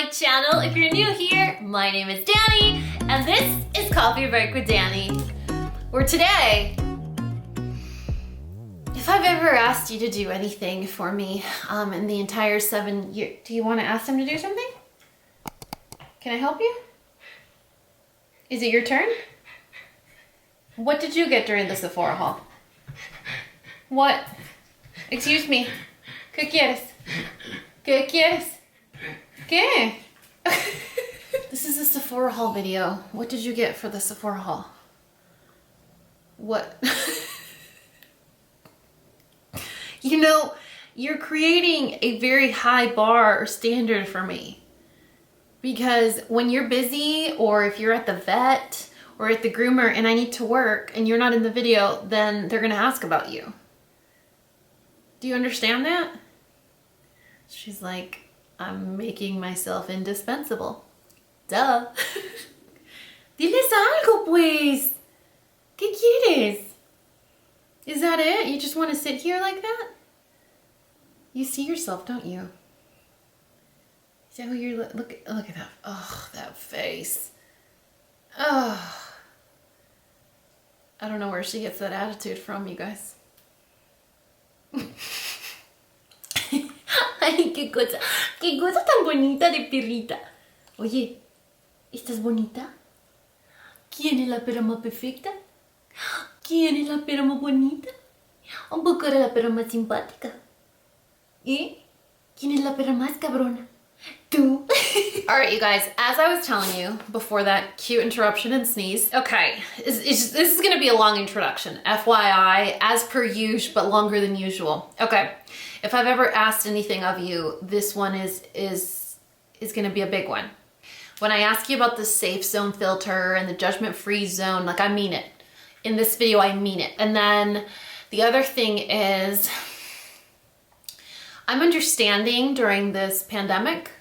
my channel. If you're new here, my name is Dani, and this is Coffee Break with Dani. Where today, if I've ever asked you to do anything for me in the entire 7 years, do you want to ask them to do something? Can I help you? Is it your turn? What did you get during the Sephora haul? What? Excuse me. ¿Qué quieres? ¿Qué quieres? ¿Qué? This is a Sephora haul video. What did you get for the Sephora haul? What? You know, you're creating a very high bar or standard for me. Because when you're busy, or if you're at the vet or at the groomer and I need to work and you're not in the video, then they're gonna ask about you. Do you understand that? She's like, I'm making myself indispensable. Duh. Diles algo, pues. ¿Qué quieres? Is that it? You just want to sit here like that? You see yourself, don't you? Is that what you're look at that? Oh, that face. Oh. I don't know where she gets that attitude from, you guys. Ay, qué cosa tan bonita de perrita. Oye, ¿estás bonita? ¿Quién es la perra más perfecta? ¿Quién es la perra más bonita? Un poco de la perra más simpática. ¿Y quién es la perra más cabrona? Tú. All right, you guys, as I was telling you before that cute interruption and sneeze, okay, this is gonna be a long introduction, FYI, as per usual, but longer than usual. Okay, if I've ever asked anything of you, this one is gonna be a big one. When I ask you about the safe zone filter and the judgment-free zone, like I mean it. In this video, I mean it. And then the other thing is, I'm understanding during this pandemic,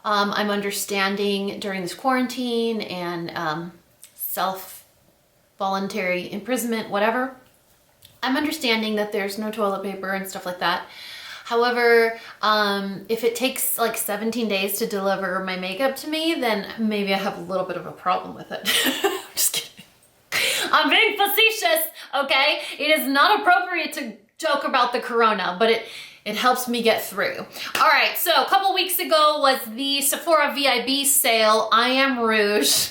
I'm understanding during this quarantine and self-voluntary imprisonment, whatever. I'm understanding that there's no toilet paper and stuff like that. However, if it takes like 17 days to deliver my makeup to me, then maybe I have a little bit of a problem with it. I'm just kidding. I'm being facetious, okay? It is not appropriate to joke about the corona, but it helps me get through. All right, so a couple weeks ago was the Sephora VIB sale. I am Rouge,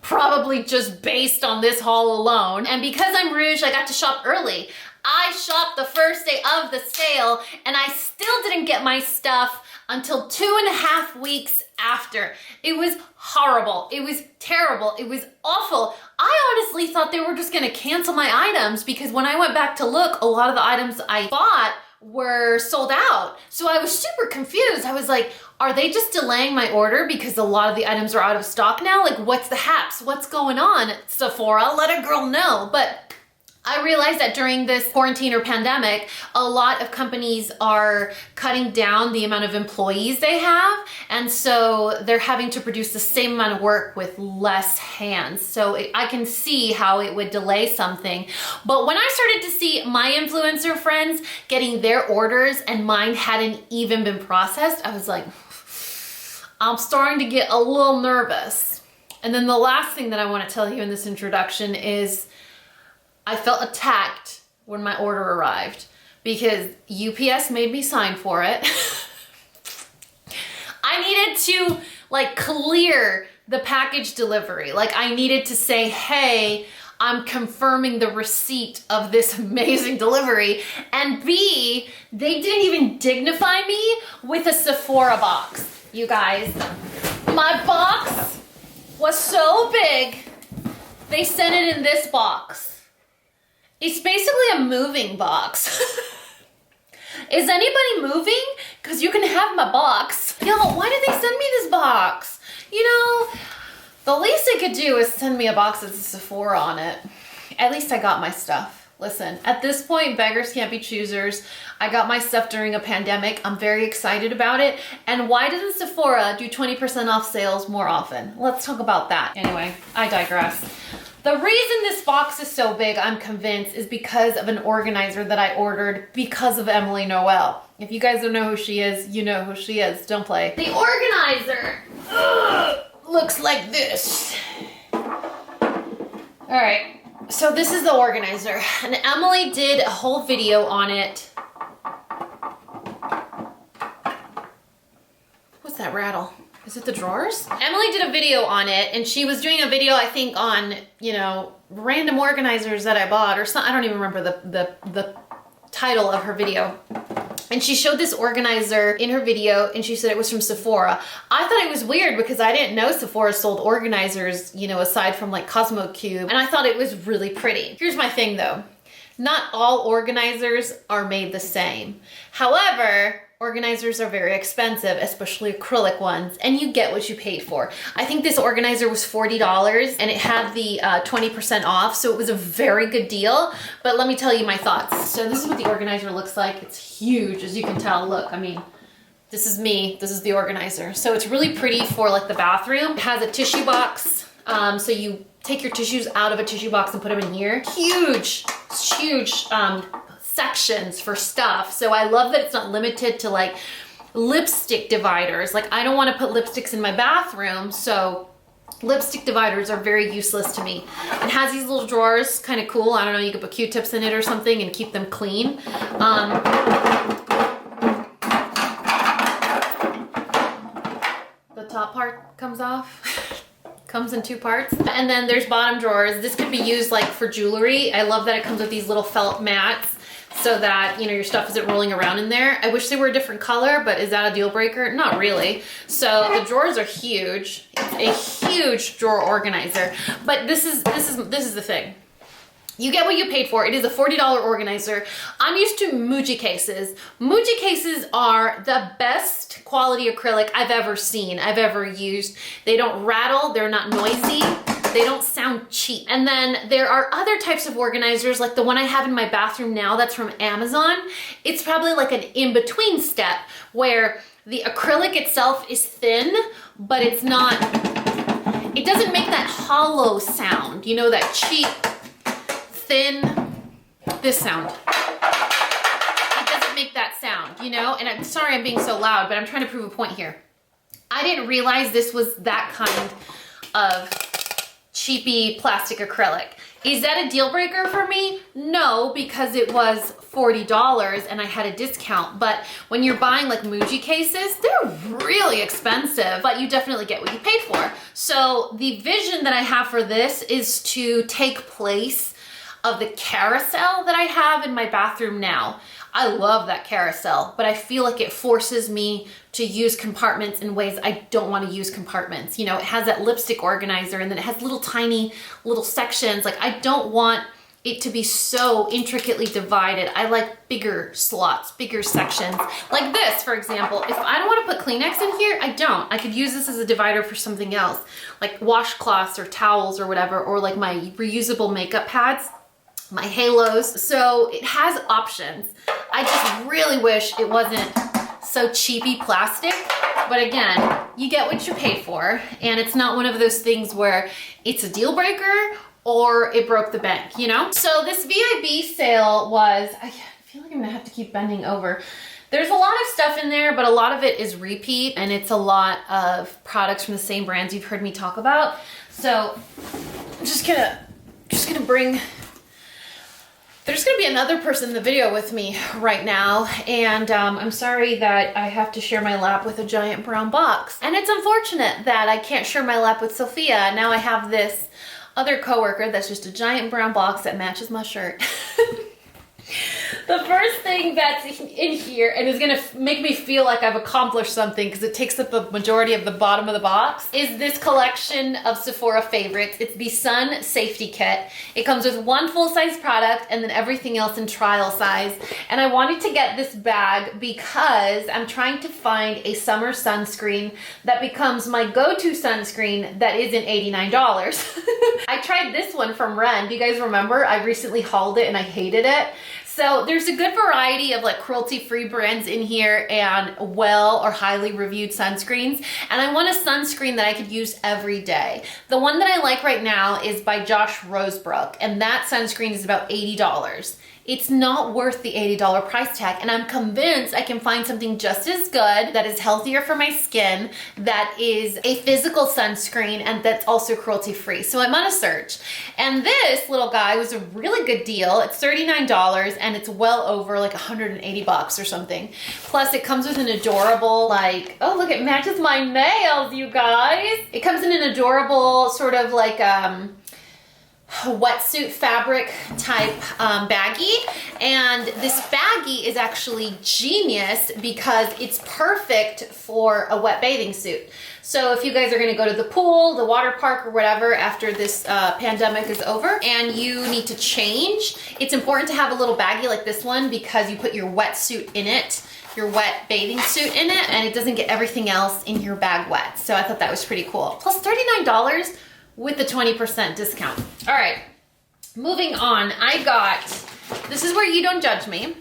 probably just based on this haul alone. And because I'm Rouge, I got to shop early. I shopped the first day of the sale and I still didn't get my stuff until 2.5 weeks after. It was horrible. It was terrible. It was awful. I honestly thought they were just gonna cancel my items because when I went back to look, a lot of the items I bought were sold out. So I was super confused. I was like, are they just delaying my order because a lot of the items are out of stock now? Like, what's the haps? What's going on? Sephora, let a girl know. But I realized that during this quarantine or pandemic, a lot of companies are cutting down the amount of employees they have. And so they're having to produce the same amount of work with less hands. So I can see how it would delay something. But when I started to see my influencer friends getting their orders and mine hadn't even been processed, I was like, I'm starting to get a little nervous. And then the last thing that I want to tell you in this introduction is I felt attacked when my order arrived because UPS made me sign for it. I needed to like clear the package delivery. Like I needed to say, hey, I'm confirming the receipt of this amazing delivery. And B, they didn't even dignify me with a Sephora box. You guys, my box was so big, they sent it in this box. It's basically a moving box. Is anybody moving? Because you can have my box. Yo, why did they send me this box? You know, the least they could do is send me a box with a Sephora on it. At least I got my stuff. Listen, at this point, beggars can't be choosers. I got my stuff during a pandemic. I'm very excited about it. And why doesn't Sephora do 20% off sales more often? Let's talk about that. Anyway, I digress. The reason this box is so big, I'm convinced, is because of an organizer that I ordered because of Emily Noel. If you guys don't know who she is, you know who she is. Don't play. The organizer looks like this. All right, so this is the organizer, and Emily did a whole video on it. What's that rattle? Is it the drawers? Emily did a video on it, and she was doing a video, I think, on, you know, random organizers that I bought or something. I don't even remember the title of her video. And she showed this organizer in her video, and she said it was from Sephora. I thought it was weird because I didn't know Sephora sold organizers, you know, aside from like Cosmo Cube, and I thought it was really pretty. Here's my thing though. Not all organizers are made the same. However, organizers are very expensive, especially acrylic ones, and you get what you paid for. I think this organizer was $40 and it had the 20% off, so it was a very good deal. But let me tell you my thoughts. So this is what the organizer looks like. It's huge, as you can tell. Look, I mean, this is me, this is the organizer. So it's really pretty for like the bathroom. It has a tissue box, so you take your tissues out of a tissue box and put them in here. Huge sections for stuff. So I love that it's not limited to like lipstick dividers. Like I don't want to put lipsticks in my bathroom, so lipstick dividers are very useless to me. It has these little drawers, kind of cool. I don't know, you could put Q-tips in it or something and keep them clean. The top part comes off. Comes in two parts. And then there's bottom drawers. This could be used like for jewelry. I love that it comes with these little felt mats so that, you know, your stuff isn't rolling around in there. I wish they were a different color, but is that a deal breaker? Not really. So the drawers are huge. It's a huge drawer organizer. But this is the thing. You get what you paid for. It is a $40 organizer. I'm used to Muji cases. Muji cases are the best quality acrylic I've ever seen, I've ever used. They don't rattle, they're not noisy, they don't sound cheap. And then there are other types of organizers, like the one I have in my bathroom now that's from Amazon. It's probably like an in-between step where the acrylic itself is thin, but it's not, it doesn't make that hollow sound, you know, that cheap, thin, this sound. It doesn't make that sound, you know? And I'm sorry I'm being so loud, but I'm trying to prove a point here. I didn't realize this was that kind of cheapy plastic acrylic. Is that a deal breaker for me? No, because it was $40 and I had a discount. But when you're buying like Muji cases, they're really expensive, but you definitely get what you paid for. So the vision that I have for this is to take place of the carousel that I have in my bathroom now. I love that carousel, but I feel like it forces me to use compartments in ways I don't want to use compartments. You know, it has that lipstick organizer and then it has little tiny little sections. Like I don't want it to be so intricately divided. I like bigger slots, bigger sections. Like this, for example. If I don't want to put Kleenex in here, I don't. I could use this as a divider for something else, like washcloths or towels or whatever, or like my reusable makeup pads, my halos. So it has options. I just really wish it wasn't so cheapy plastic, but again, you get what you pay for, and it's not one of those things where it's a deal breaker or it broke the bank, you know? So this VIB sale was, I feel like I'm gonna have to keep bending over. There's a lot of stuff in there, but a lot of it is repeat, and it's a lot of products from the same brands you've heard me talk about. So I'm just gonna bring, there's gonna be another person in the video with me right now, and I'm sorry that I have to share my lap with a giant brown box. And it's unfortunate that I can't share my lap with Sophia. Now I have this other coworker that's just a giant brown box that matches my shirt. The first thing that's in here, and is gonna make me feel like I've accomplished something because it takes up a majority of the bottom of the box, is this collection of Sephora favorites. It's the Sun Safety Kit. It comes with one full-size product and then everything else in trial size. And I wanted to get this bag because I'm trying to find a summer sunscreen that becomes my go-to sunscreen that isn't $89. I tried this one from Ren. Do you guys remember? I recently hauled it and I hated it. So there's a good variety of like cruelty-free brands in here and well or highly reviewed sunscreens. And I want a sunscreen that I could use every day. The one that I like right now is by Josh Rosebrook, and that sunscreen is about $80. it's not worth the $80 price tag. And I'm convinced I can find something just as good, that is healthier for my skin, that is a physical sunscreen, and that's also cruelty free. So I'm on a search. And this little guy was a really good deal. It's $39 and it's well over like 180 bucks or something. Plus it comes with an adorable, like, oh look, it matches my nails, you guys. It comes in an adorable sort of like, wetsuit fabric type baggie, and this baggie is actually genius because it's perfect for a wet bathing suit. So if you guys are going to go to the pool, the water park, or whatever after this pandemic is over and you need to change, it's important to have a little baggie like this one because you put your wetsuit in it, your wet bathing suit in it, and it doesn't get everything else in your bag wet. So I thought that was pretty cool. Plus $39 with the 20% discount. All right, moving on. I got, this is where you don't judge me.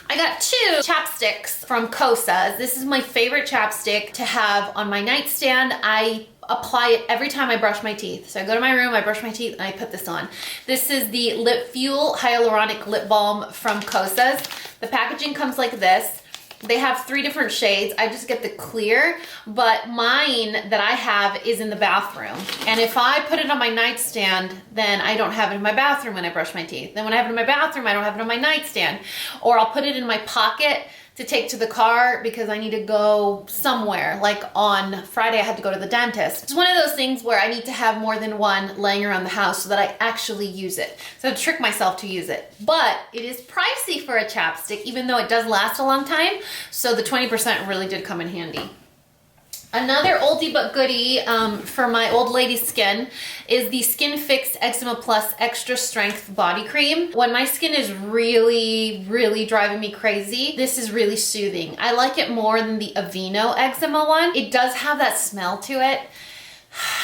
I got 2 chapsticks from KOSAS. This is my favorite chapstick to have on my nightstand. I apply it every time I brush my teeth. So I go to my room, I brush my teeth, and I put this on. This is the LipFuel Hyaluronic Lip Balm from KOSAS. The packaging comes like this. They have 3 different shades. I just get the clear, but mine that I have is in the bathroom. And if I put it on my nightstand, then I don't have it in my bathroom when I brush my teeth. Then when I have it in my bathroom, I don't have it on my nightstand. Or I'll put it in my pocket to take to the car because I need to go somewhere. Like on Friday, I had to go to the dentist. It's one of those things where I need to have more than one laying around the house so that I actually use it. So I trick myself to use it. But it is pricey for a chapstick, even though it does last a long time. So the 20% really did come in handy. Another oldie but goodie for my old lady skin is the SKINFIX Eczema Plus Extra Strength Body Cream. When my skin is really, really driving me crazy, this is really soothing. I like it more than the Aveeno eczema one. It does have that smell to it.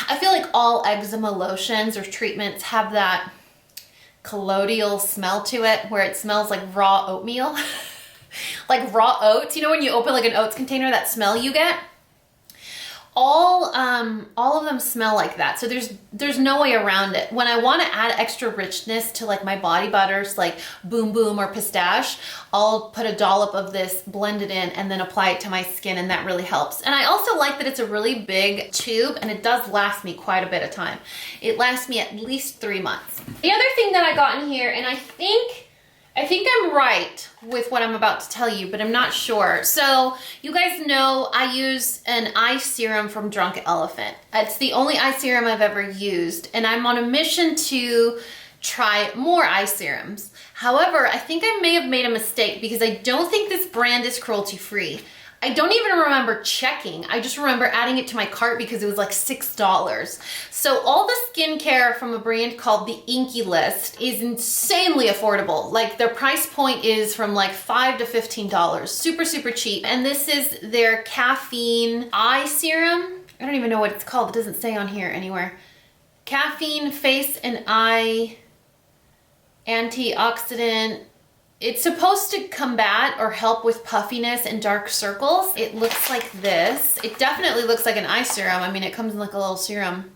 I feel like all eczema lotions or treatments have that colloidal smell to it where it smells like raw oatmeal. Like raw oats. You know when you open like an oats container, that smell you get? All of them smell like that. So there's no way around it. When I want to add extra richness to like my body butters, like Boom Boom or Pistache, I'll put a dollop of this, blend it in, and then apply it to my skin, and that really helps. And I also like that it's a really big tube, and it does last me quite a bit of time. It lasts me at least 3 months. The other thing that I got in here, and I think I'm right with what I'm about to tell you, but I'm not sure. So you guys know I use an eye serum from Drunk Elephant. It's the only eye serum I've ever used, and I'm on a mission to try more eye serums. However, I think I may have made a mistake because I don't think this brand is cruelty free. I don't even remember checking. I just remember adding it to my cart because it was like $6. So all the skincare from a brand called the INKEY list is insanely affordable. Like their price point is from like $5 to $15. Super, super cheap. And this is their caffeine eye serum. I don't even know what it's called. It doesn't say on here anywhere. Caffeine face and eye antioxidant. It's supposed to combat or help with puffiness and dark circles. It looks like this. It definitely looks like an eye serum. I mean, it comes in like a little serum.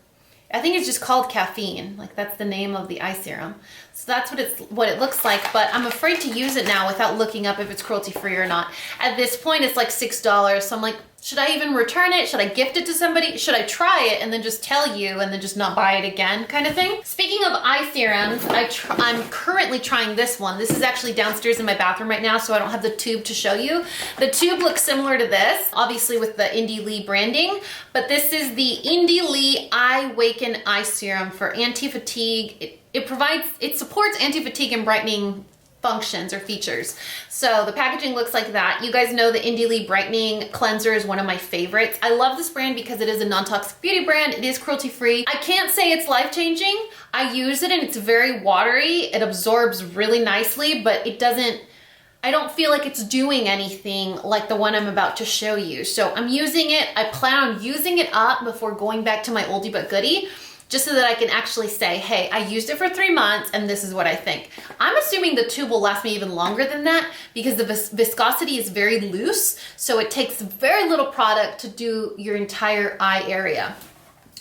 I think it's just called Caffeine. Like that's the name of the eye serum. So that's what it looks like, but I'm afraid to use it now without looking up if it's cruelty free or not. At this point, it's like $6. So I'm like, should I even return it? Should I gift it to somebody? Should I try it and then just tell you and then just not buy it again kind of thing? Speaking of eye serums, I'm currently trying this one. This is actually downstairs in my bathroom right now, so I don't have the tube to show you. The tube looks similar to this, obviously with the INKEY branding, but this is the INKEY I-Waken Eye Serum for anti-fatigue. It supports anti-fatigue and brightening functions or features. So the packaging looks like that. You guys know the INKEY Brightening Cleanser is one of my favorites. I love this brand because it is a non-toxic beauty brand. It is cruelty-free. I can't say it's life-changing. I use it and it's very watery. It absorbs really nicely, but I don't feel like it's doing anything like the one I'm about to show you. So I'm using it. I plan on using it up before going back to my oldie but goodie, just so that I can actually say, hey, I used it for 3 months and this is what I think. I'm assuming the tube will last me even longer than that because the viscosity is very loose, so it takes very little product to do your entire eye area.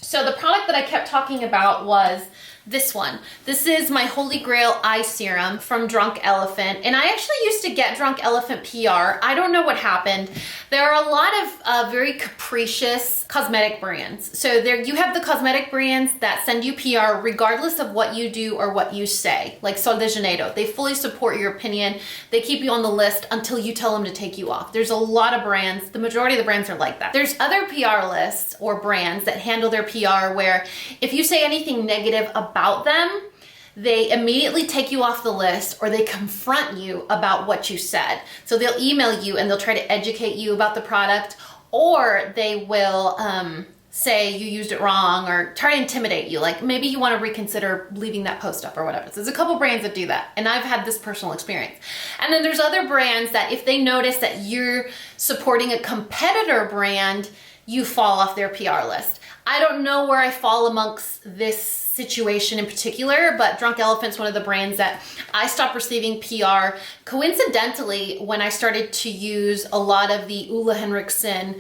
So the product that I kept talking about was this one. This is my Holy Grail eye serum from Drunk Elephant. And I actually used to get Drunk Elephant PR. I don't know what happened. There are a lot of very capricious cosmetic brands. So there you have the cosmetic brands that send you PR regardless of what you do or what you say, like Sol de Janeiro. They fully support your opinion. They keep you on the list until you tell them to take you off. There's a lot of brands. The majority of the brands are like that. There's other PR lists or brands that handle their PR where if you say anything negative about them, they immediately take you off the list or they confront you about what you said. So they'll email you and they'll try to educate you about the product, or they will say you used it wrong or try to intimidate you. Like maybe you want to reconsider leaving that post up or whatever. So there's a couple brands that do that. And I've had this personal experience. And then there's other brands that if they notice that you're supporting a competitor brand, you fall off their PR list. I don't know where I fall amongst this situation in particular, but Drunk Elephant's one of the brands that I stopped receiving PR coincidentally when I started to use a lot of the Ole Henriksen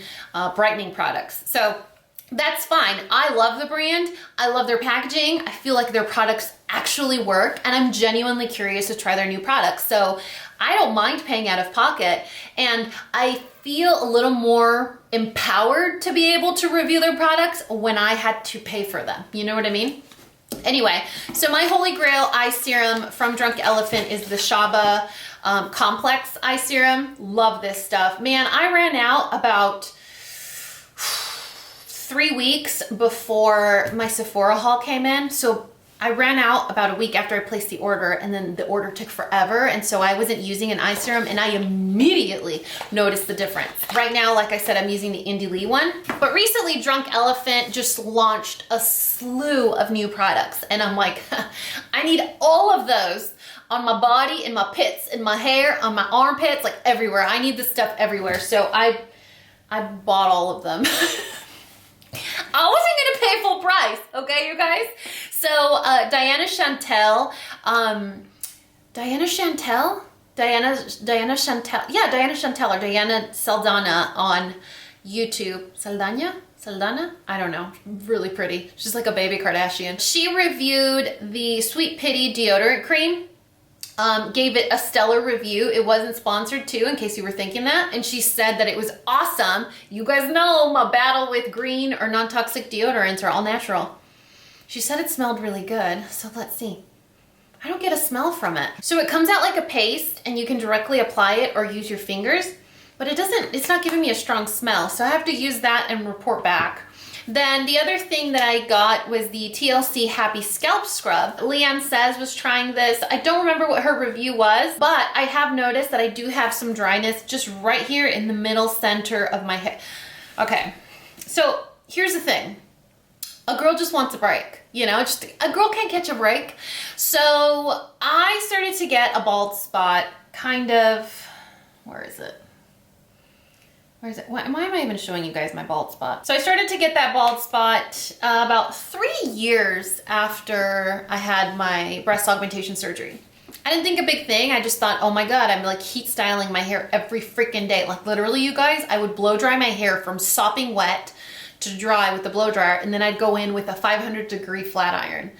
brightening products. So that's fine. I love the brand. I love their packaging. I feel like their products actually work, and I'm genuinely curious to try their new products. So I don't mind paying out of pocket, and I feel a little more empowered to be able to review their products when I had to pay for them. You know what I mean? Anyway, so my Holy Grail eye serum from Drunk Elephant is the Shaba Complex Eye Serum. Love this stuff. Man, I ran out about 3 weeks before my Sephora haul came in. So I ran out about a week after I placed the order, and then the order took forever. And so I wasn't using an eye serum, and I immediately noticed the difference. Right now, like I said, I'm using the Indie Lee one. But recently, Drunk Elephant just launched a slew of new products. And I'm like, I need all of those on my body, in my pits, in my hair, on my armpits, like everywhere. I need this stuff everywhere. So I bought all of them. I wasn't gonna pay full price, okay, you guys? So Diana Chantel, or Diana Saldana on YouTube. Saldana? I don't know. Really pretty. She's like a baby Kardashian. She reviewed the Sweet Pitti deodorant cream. Gave it a stellar review. It wasn't sponsored too, in case you were thinking that. And she said that it was awesome. You guys know my battle with green or non-toxic deodorants are all natural. She said it smelled really good. So let's see. I don't get a smell from it. So it comes out like a paste and you can directly apply it or use your fingers, but it's not giving me a strong smell. So I have to use that and report back. Then the other thing that I got was the T.L.C. Happy Scalp Scrub. Leanne Says was trying this. I don't remember what her review was, but I have noticed that I do have some dryness just right here in the middle center of my head. Okay, so here's the thing. A girl just wants a break, you know, just a girl can't catch a break. So I started to get a bald spot kind of, where is it? Where is it? Why am I even showing you guys my bald spot? So I started to get that bald spot about 3 years after I had my breast augmentation surgery. I didn't think a big thing. I just thought, oh my God, I'm like heat styling my hair every freaking day. Like literally, you guys, I would blow dry my hair from sopping wet to dry with the blow dryer, and then I'd go in with a 500-degree flat iron.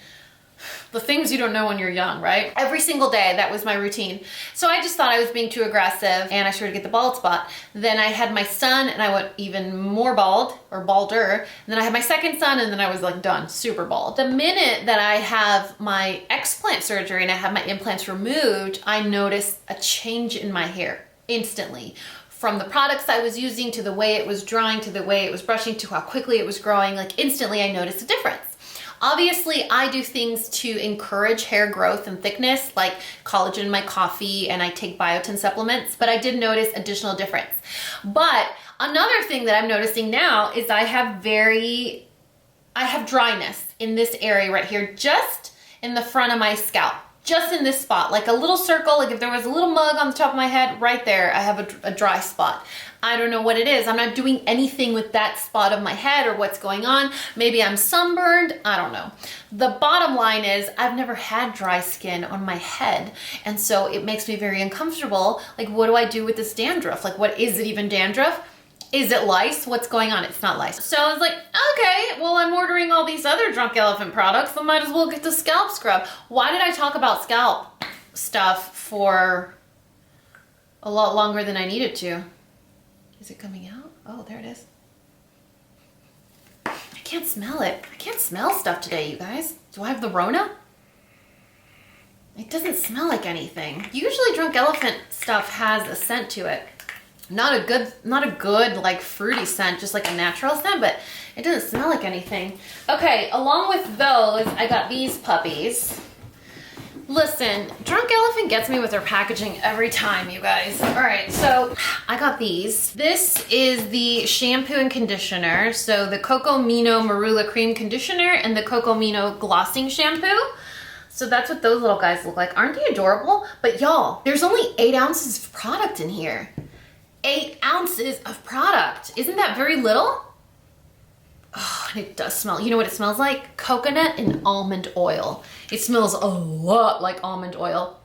The things you don't know when you're young, right? Every single day, that was my routine. So I just thought I was being too aggressive, and I started to get the bald spot. Then I had my son, and I went even more bald, or balder. And then I had my second son, and then I was like done, super bald. The minute that I have my explant surgery and I have my implants removed, I noticed a change in my hair instantly. From the products I was using to the way it was drying to the way it was brushing to how quickly it was growing, like instantly I noticed a difference. Obviously, I do things to encourage hair growth and thickness, like collagen in my coffee, and I take biotin supplements, but I did notice additional difference. But another thing that I'm noticing now is I have dryness in this area right here, just in the front of my scalp. Just in this spot, like a little circle, like if there was a little mug on the top of my head, right there, I have a dry spot. I don't know what it is. I'm not doing anything with that spot of my head or what's going on. Maybe I'm sunburned, I don't know. The bottom line is I've never had dry skin on my head, and so it makes me very uncomfortable. Like, what do I do with this dandruff? Like, what is it even dandruff? Is it lice? What's going on? It's not lice. So I was like, okay, well, I'm ordering all these other Drunk Elephant products. I might as well get the scalp scrub. Why did I talk about scalp stuff for a lot longer than I needed to? Is it coming out? Oh, there it is. I can't smell it. I can't smell stuff today, you guys. Do I have the Rona? It doesn't smell like anything. Usually Drunk Elephant stuff has a scent to it. Not a good like fruity scent, just like a natural scent, but it doesn't smell like anything. Okay, along with those, I got these puppies. Listen, Drunk Elephant gets me with their packaging every time, you guys. All right, so I got these. This is the shampoo and conditioner. So the Cocomino Marula Cream Conditioner and the Cocomino Glossing Shampoo. So that's what those little guys look like. Aren't they adorable? But y'all, there's only 8 ounces of product in here. 8 ounces of product. Isn't that very little? Oh, and it does smell. You know what it smells like? Coconut and almond oil. It smells a lot like almond oil.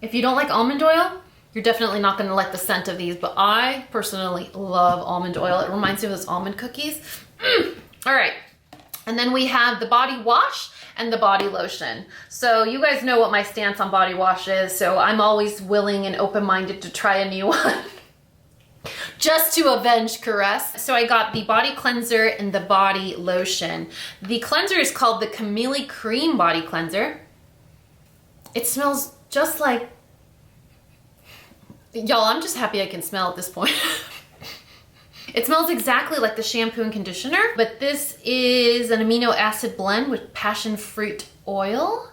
If you don't like almond oil, you're definitely not going to like the scent of these, but I personally love almond oil. It reminds me of those almond cookies. All right. And then we have the body wash and the body lotion. So you guys know what my stance on body wash is, so I'm always willing and open-minded to try a new one. Just to avenge caress. So I got the body cleanser and the body lotion. The cleanser is called the Kamili Cream Body Cleanser. It smells just like... Y'all, I'm just happy I can smell at this point. It smells exactly like the shampoo and conditioner, but this is an amino acid blend with passion fruit oil.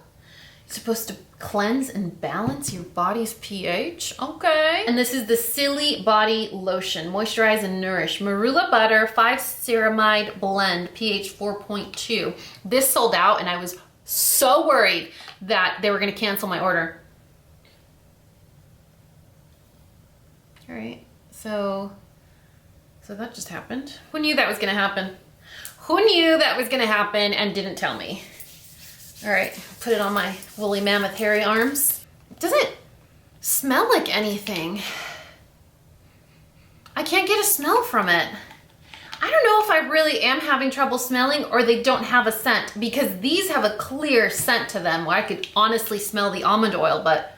It's supposed to cleanse and balance your body's pH. Okay. And this is the Sili Body Lotion. Moisturize and nourish. Marula butter, 5 ceramide blend, pH 4.2. This sold out and I was so worried that they were gonna cancel my order. All right, so that just happened. Who knew that was gonna happen? Who knew that was gonna happen and didn't tell me? All right, put it on my woolly mammoth hairy arms. It doesn't smell like anything. I can't get a smell from it. I don't know if I really am having trouble smelling or they don't have a scent, because these have a clear scent to them where I could honestly smell the almond oil, but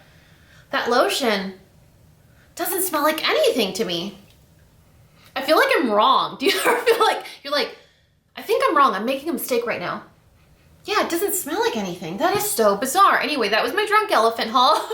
that lotion doesn't smell like anything to me. I feel like I'm wrong. Do you ever feel like, you're like, I think I'm wrong, I'm making a mistake right now. Yeah, it doesn't smell like anything. That is so bizarre. Anyway, that was my Drunk Elephant haul.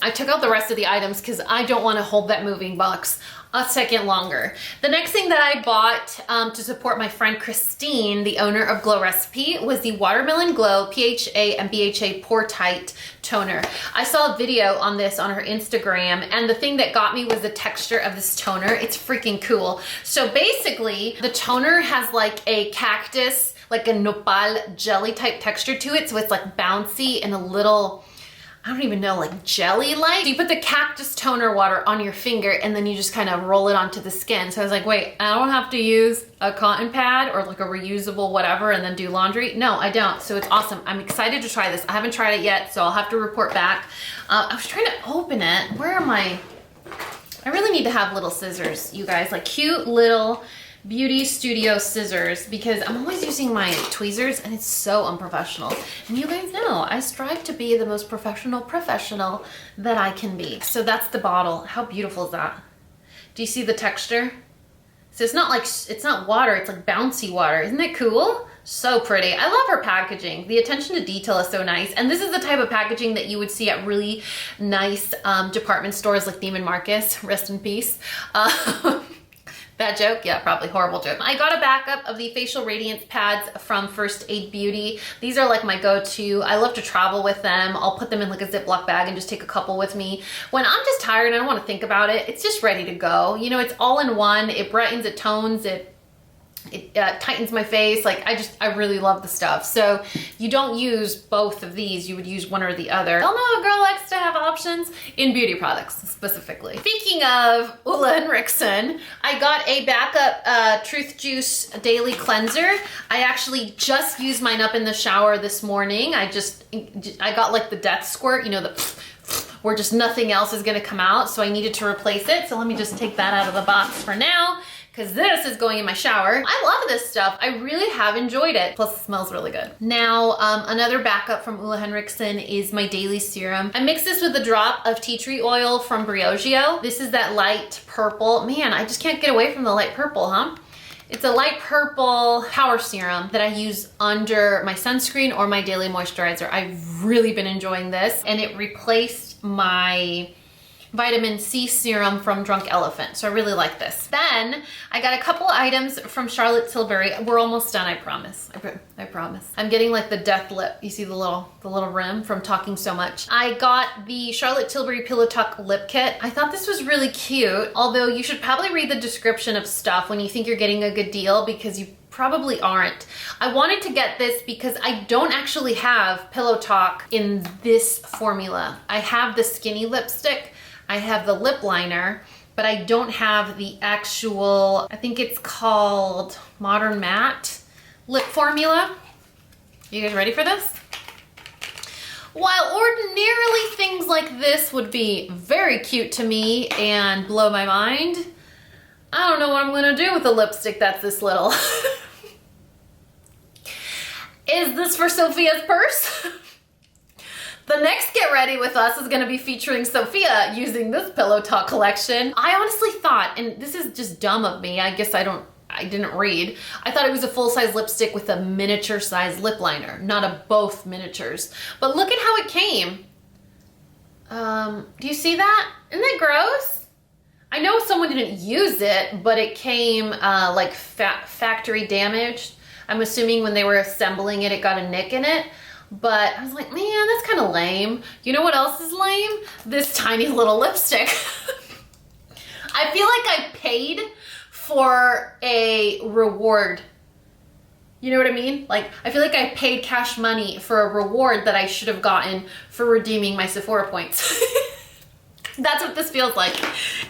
I took out the rest of the items because I don't want to hold that moving box a second longer. The next thing that I bought to support my friend Christine, the owner of Glow Recipe, was the Watermelon Glow PHA and BHA Pore-Tight toner. I saw a video on this on her Instagram, and the thing that got me was the texture of this toner. It's freaking cool. So basically, the toner has like a cactus, like a nopal jelly type texture to it. So it's like bouncy and a little, I don't even know, like jelly-like. So you put the cactus toner water on your finger and then you just kind of roll it onto the skin. So I was like, wait, I don't have to use a cotton pad or like a reusable whatever and then do laundry. No, I don't. So it's awesome. I'm excited to try this. I haven't tried it yet, so I'll have to report back. I was trying to open it. Where are my, I really need to have little scissors, you guys, like cute little beauty studio scissors, because I'm always using my tweezers and it's so unprofessional. And you guys know I strive to be the most professional that I can be. So that's the bottle. How beautiful is that? Do you see the texture? So it's not like, it's not water, it's like bouncy water. Isn't it cool? So pretty. I love her packaging. The attention to detail is so nice. And this is the type of packaging that you would see at really nice department stores like Neiman Marcus, rest in peace. Bad joke? Yeah, probably horrible joke. I got a backup of the facial radiance pads from First Aid Beauty. These are like my go-to. I love to travel with them. I'll put them in like a Ziploc bag and just take a couple with me. When I'm just tired and I don't want to think about it, it's just ready to go. You know, it's all in one. It brightens, it tones, it tightens my face. Like I really love the stuff. So you don't use both of these, you would use one or the other. Y'all know a girl likes to have options in beauty products specifically. Speaking of Ulla Henriksen, I got a backup Truth Juice Daily Cleanser. I actually just used mine up in the shower this morning. I got like the death squirt, you know, where just nothing else is gonna come out. So I needed to replace it. So let me just take that out of the box for now, because this is going in my shower. I love this stuff. I really have enjoyed it. Plus it smells really good. Now, another backup from Ole Henriksen is my daily serum. I mix this with a drop of tea tree oil from Briogeo. This is that light purple. Man, I just can't get away from the light purple, huh? It's a light purple power serum that I use under my sunscreen or my daily moisturizer. I've really been enjoying this, and it replaced my vitamin C serum from Drunk Elephant. So I really like this. Then I got a couple items from Charlotte Tilbury. We're almost done, I promise. I promise. I'm getting like the death lip. You see the little rim from talking so much. I got the Charlotte Tilbury Pillow Talk lip kit. I thought this was really cute, although you should probably read the description of stuff when you think you're getting a good deal, because you probably aren't. I wanted to get this because I don't actually have Pillow Talk in this formula. I have the skinny lipstick, I have the lip liner, but I don't have the actual, I think it's called Modern Matte lip formula. You guys ready for this? While ordinarily things like this would be very cute to me and blow my mind, I don't know what I'm gonna do with a lipstick that's this little. Is this for Sophia's purse? The next Get Ready With Us is gonna be featuring Sophia using this Pillow Talk collection. I honestly thought, and this is just dumb of me, I guess I didn't read. I thought it was a full-size lipstick with a miniature size lip liner, not a both miniatures. But look at how it came. Do you see that? Isn't that gross? I know someone didn't use it, but it came like factory damaged. I'm assuming when they were assembling it, it got a nick in it. But I was like, man, that's kind of lame. You know what else is lame? This tiny little lipstick. I feel like I paid for a reward. You know what I mean? Like, I feel like I paid cash money for a reward that I should have gotten for redeeming my Sephora points. That's what this feels like.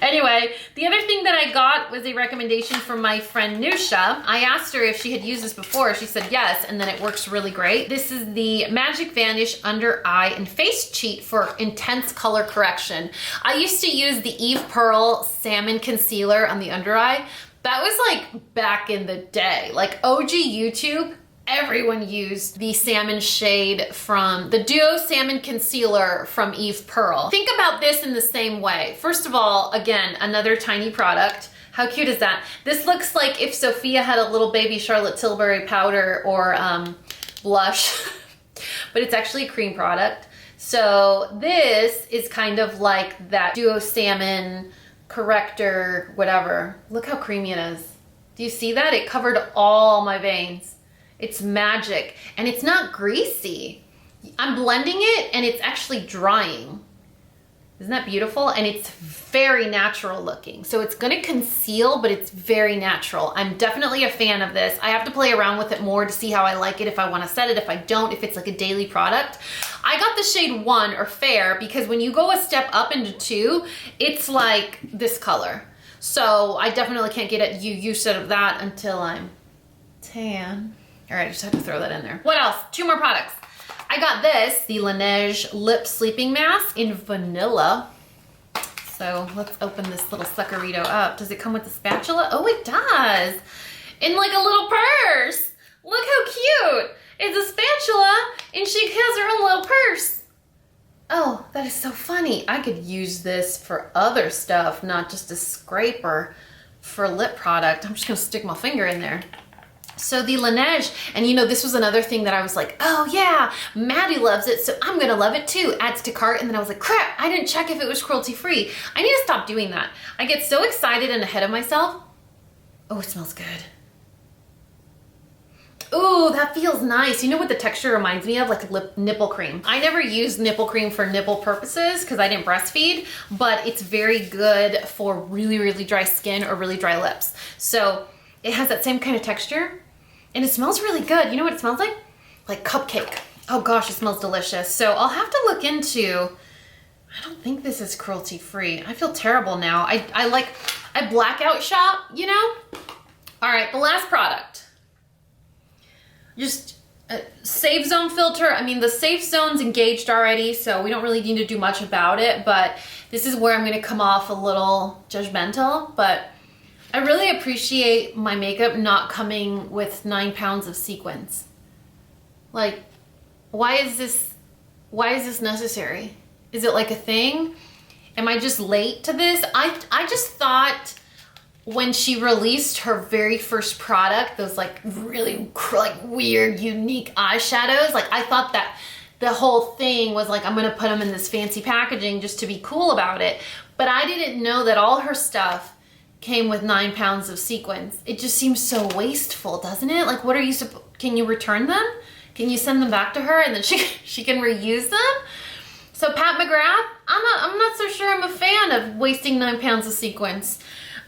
Anyway, the other thing that I got was a recommendation from my friend Nusha. I asked her if she had used this before. She said yes, and then it works really great. This is the Magic Vanish Under Eye and Face Cheat for intense color correction. I used to use the Eve Pearl Salmon Concealer on the under eye. That was like back in the day, like OG YouTube. Everyone used the salmon shade from the Duo Salmon Concealer from Eve Pearl. Think about this in the same way. First of all, again, another tiny product. How cute is that? This looks like if Sophia had a little baby Charlotte Tilbury powder or blush, but it's actually a cream product. So this is kind of like that Duo Salmon corrector, whatever. Look how creamy it is. Do you see that? It covered all my veins. It's magic, and it's not greasy. I'm blending it and it's actually drying. Isn't that beautiful? And it's very natural looking. So it's gonna conceal, but it's very natural. I'm definitely a fan of this. I have to play around with it more to see how I like it, if I wanna set it, if I don't, if it's like a daily product. I got the shade 1 or Fair because when you go a step up into 2, it's like this color. So I definitely can't get a use out of that until I'm tan. All right, I just have to throw that in there. What else? 2 more products. I got this, the LANEIGE Lip Sleeping Mask in vanilla. So let's open this little suckerito up. Does it come with a spatula? Oh, it does. In like a little purse. Look how cute. It's a spatula and she has her own little purse. Oh, that is so funny. I could use this for other stuff, not just a scraper for lip product. I'm just gonna stick my finger in there. So the LANEIGE, and you know, this was another thing that I was like, oh yeah, Maddie loves it, so I'm gonna love it too. Adds to cart, and then I was like, crap, I didn't check if it was cruelty free. I need to stop doing that. I get so excited and ahead of myself. Oh, it smells good. Ooh, that feels nice. You know what the texture reminds me of? Like nipple cream. I never used nipple cream for nipple purposes because I didn't breastfeed, but it's very good for really, really dry skin or really dry lips. So it has that same kind of texture. And it smells really good. You know what it smells like? Like cupcake. Oh gosh, it smells delicious. So I'll have to look into, I don't think this is cruelty free. I feel terrible now. I blackout shop, you know? All right, the last product. Just a safe zone filter. I mean, the safe zone's engaged already, so we don't really need to do much about it, but this is where I'm gonna come off a little judgmental, but I really appreciate my makeup not coming with 9 pounds of sequins. Like, why is this necessary? Is it like a thing? Am I just late to this? I just thought when she released her very first product, those like really like weird, unique eyeshadows, like I thought that the whole thing was like, I'm gonna put them in this fancy packaging just to be cool about it. But I didn't know that all her stuff came with 9 pounds of sequins. It just seems so wasteful, doesn't it? Like, what are you can you return them? Can you send them back to her and then she can reuse them? So Pat McGrath, I'm not so sure I'm a fan of wasting 9 pounds of sequins.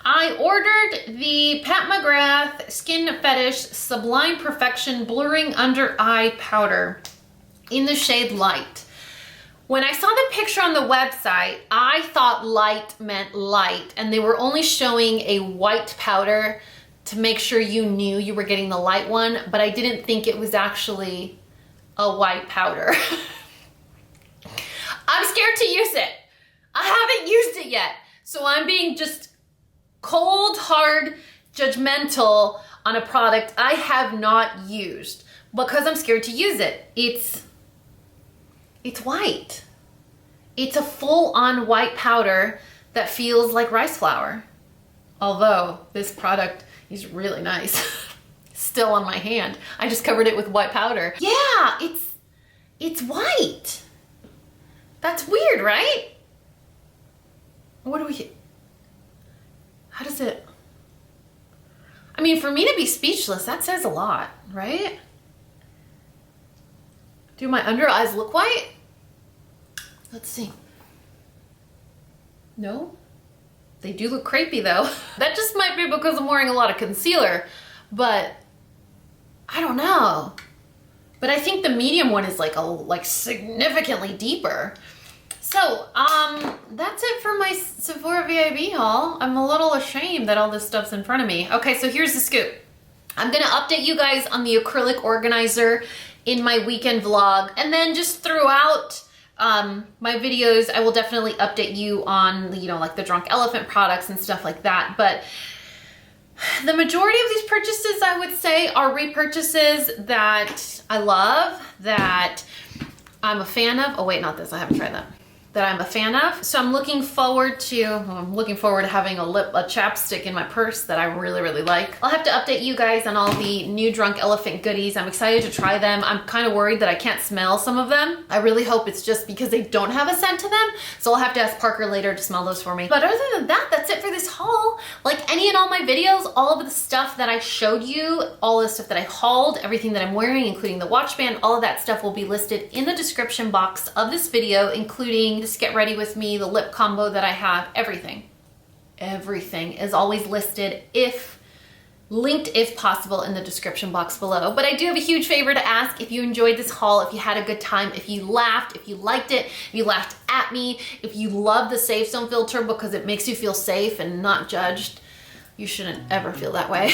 I ordered the Pat McGrath Skin Fetish Sublime Perfection Blurring Under Eye Powder in the shade Light. When I saw the picture on the website, I thought light meant light, and they were only showing a white powder to make sure you knew you were getting the light one, but I didn't think it was actually a white powder. I'm scared to use it. I haven't used it yet, so I'm being just cold, hard, judgmental on a product I have not used because I'm scared to use it. It's white. It's a full-on white powder that feels like rice flour. Although this product is really nice. Still on my hand. I just covered it with white powder. Yeah, it's white. That's weird, right? What do we... How does it... I mean, for me to be speechless, that says a lot, right? Do my under eyes look white? Let's see. No? They do look crepey though. That just might be because I'm wearing a lot of concealer, but I don't know. But I think the medium one is like significantly deeper. So, that's it for my Sephora VIB haul. I'm a little ashamed that all this stuff's in front of me. Okay, so here's the scoop. I'm gonna update you guys on the acrylic organizer in my weekend vlog, and then just throughout my videos, I will definitely update you on, you know, like the Drunk Elephant products and stuff like that. But the majority of these purchases, I would say, are repurchases that I love, that I'm a fan of. Oh wait, not this, I haven't tried that. That I'm a fan of. So I'm looking forward to having a chapstick in my purse that I really, really like. I'll have to update you guys on all the new Drunk Elephant goodies. I'm excited to try them. I'm kind of worried that I can't smell some of them. I really hope it's just because they don't have a scent to them. So I'll have to ask Parker later to smell those for me. But other than that, that's it for this haul. Like any and all my videos, all of the stuff that I showed you, all the stuff that I hauled, everything that I'm wearing, including the watch band, all of that stuff will be listed in the description box of this video, including this Get Ready With Me, the lip combo that I have, everything. Everything is always listed, linked if possible, in the description box below. But I do have a huge favor to ask. If you enjoyed this haul, if you had a good time, if you laughed, if you liked it, if you laughed at me, if you love the Safe Zone filter because it makes you feel safe and not judged, you shouldn't ever feel that way.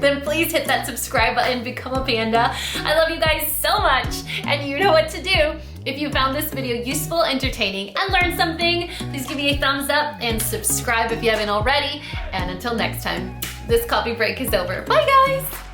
Then please hit that subscribe button, become a panda. I love you guys so much, and you know what to do. If you found this video useful, entertaining, and learned something, please give me a thumbs up and subscribe if you haven't already. And until next time, this coffee break is over. Bye guys!